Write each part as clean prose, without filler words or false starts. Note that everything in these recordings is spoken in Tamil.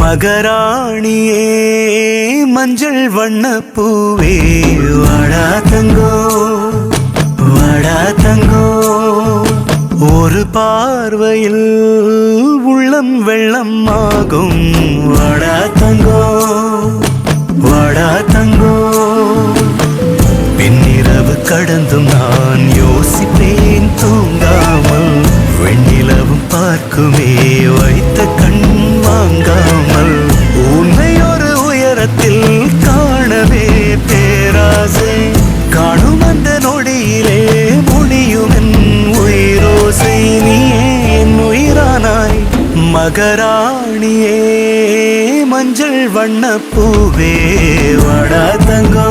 மகராணியே மஞ்சள் வண்ண பூவே வாடா தங்கோ வாடா தங்கோ ஒரு பார்வையில் உள்ளம் வெள்ளம் ஆகும் வாடா தங்கோ வாடா தங்கோ பின்னிரவு கடந்தும் நான் யோசிப்பேன் தூங்காமல் வெண்ணிலவும் பார்க்குமே வைத்த கண் வாங்காமல் உன்னை ஒரு உயரத்தில் காணவே பேராசை காணும் அந்த நொடியிலே முடியும் என் உயிரோசை நீயே என் உயிரானாய் மகராணியே மஞ்சள் வண்ண பூவே வாடா தங்கோ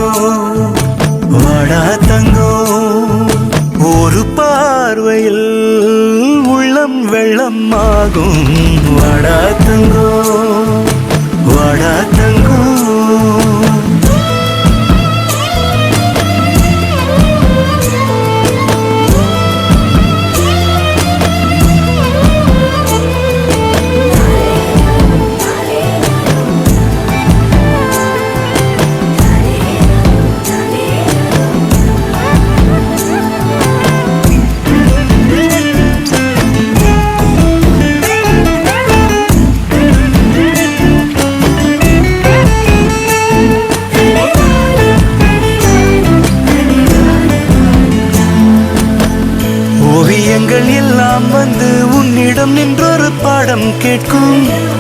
வாடா தங்கோ ஒரு பார்வையில் உள்ளம் வெள்ளம் ஆகும் வாடா தங்கோ வாடா தங்கோ ஓவியங்கள் எல்லாம் வந்து உன்னிடம் நின்றொரு பாடம் கேட்கும்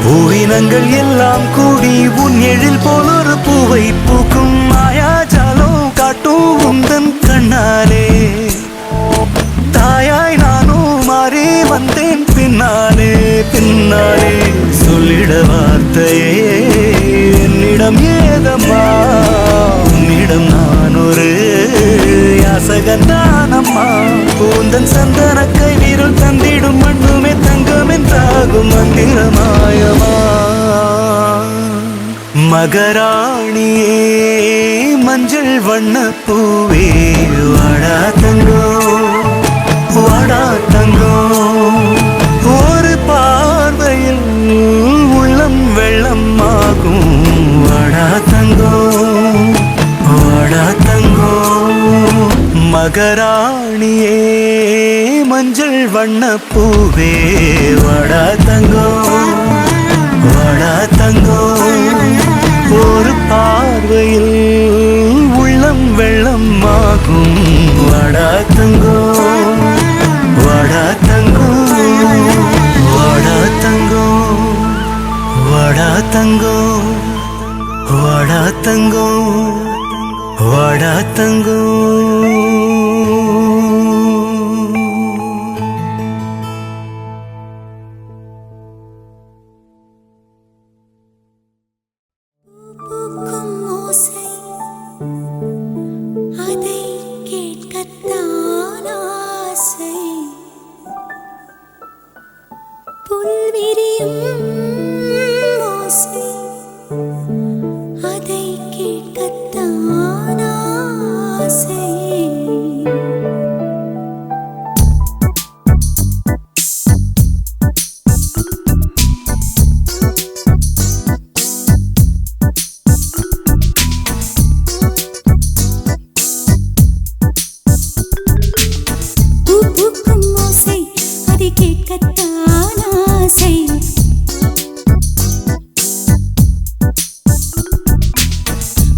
பூவினங்கள் எல்லாம் கூடி உன் எழில் போல் ஒரு பூவை பூக்கும் மாயாஜாலம் காட்டும் உந்தன் கண்ணாலே தாயாய் நானும் மாறி வந்தேன் பின்னாலே பின்னாலே சொல்லிட வார்த்தையே என்னிடம் ஏதம்மா உன்னிடம் நான் ஒரு யாசகந்தானம்மா பூந்தன் சந்தன கை வீரல் தந்திடும் மண்ணுமே தங்கமென்றாகும் மந்திரமாயமா மகராணியே மஞ்சள் வண்ண பூவே வாடா தங்கோ வாடா தங்கோ ஒரு பார்வையில் உள்ளம் வெள்ளம் ஆகும் வாடா தங்கோ வாடா தங்கோ மகராணியே மஞ்சள் வண்ண பூவே வாடா தங்கோ வாடா தங்கோ ஒரு பார்வையில் உள்ளம் வெள்ளம் ஆகும் வாடா தங்கோ வாடா தங்கோ வாடா தங்கோ வாடா தங்கோ வாடா தங்கோ வாடா தங்கோ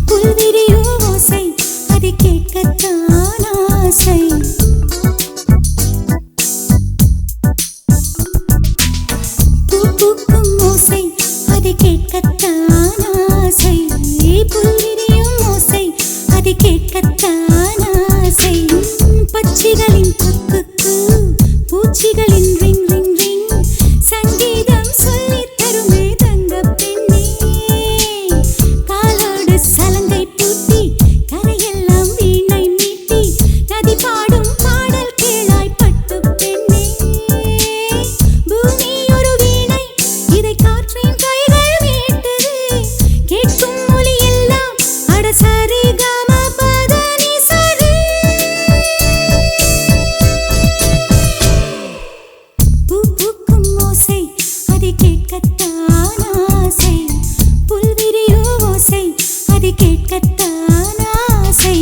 புல்வி அது கேட்கத்தான் ஆசை.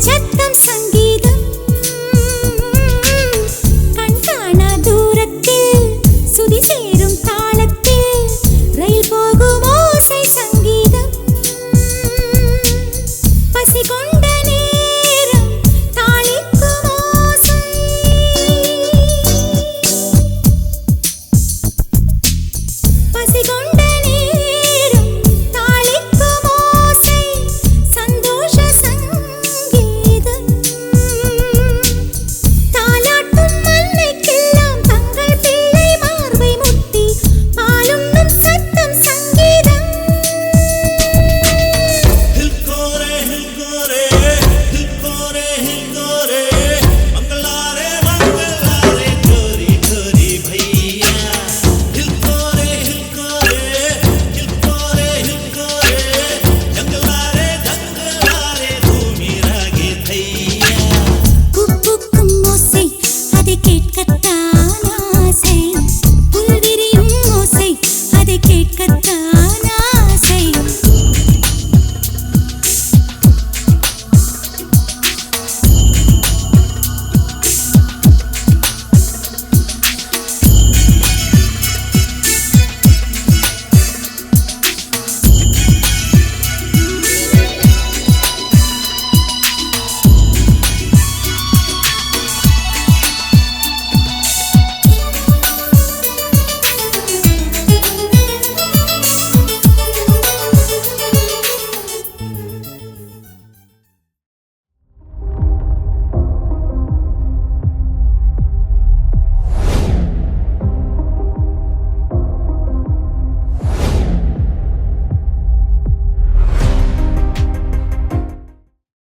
சத்தம் சங்கீதம் கண்காணா தூரத்தில் சுதி சேரும் தாளத்தில் ரயில் போகும் ஓசை சங்கீதம் பசி கொண்ட நேரம் தாளிக்கும் ஓசை பசி கொண்ட நேரம் தாளிக்கும் ஓசை சந்தோஷ Hil kore